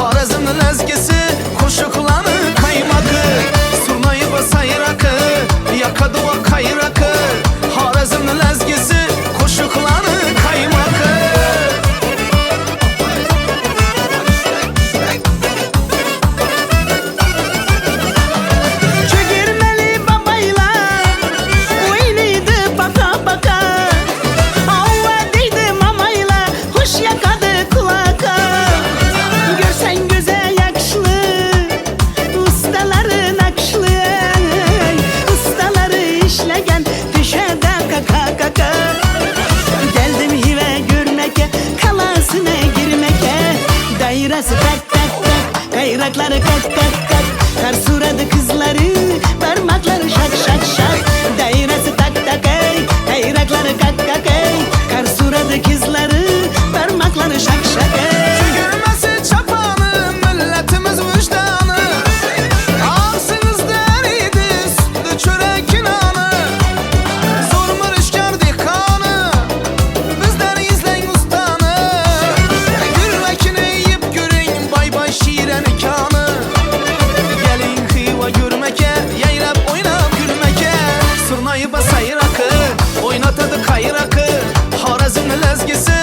Harazımın lezgisi, koşu kulağını kaymakı, surnayı basayı rakı, yaka duva kayı rakı. Harazımın lezgisi, koşu kulağını kaymakı. Çögermeli babayla oynaydı baka baka, avvadıydı mamayla hoş yakadı kulaka. Görsen göze yakışlı, ustaları nakşlı, ustaları işlegen düşede kaka kaka. Geldim hive görmeke, kalasına girmeke, dairesi tak tak tak, kayrakları kat kat kat. Kar suradı kızları, parmakları şak şak şak. Dairesi tak tak ey, kayrakları kat kat ey. Kar suradı kızları, parmakları şak şak ey. Görmesi çapanı, milletimiz vicdanı, ağzınız deriydi, sütlü çörek inanı. Zor mürüşkerdi kanı, bizden izleyin ustanı. Gürmekini yiyip görün, bay bay şiiren kanı. Gelin hıva görmeke, yayrap oynap gülmeke, surnayı basayı rakı, oynatadı kayı rakı. Harazımın lezgisi,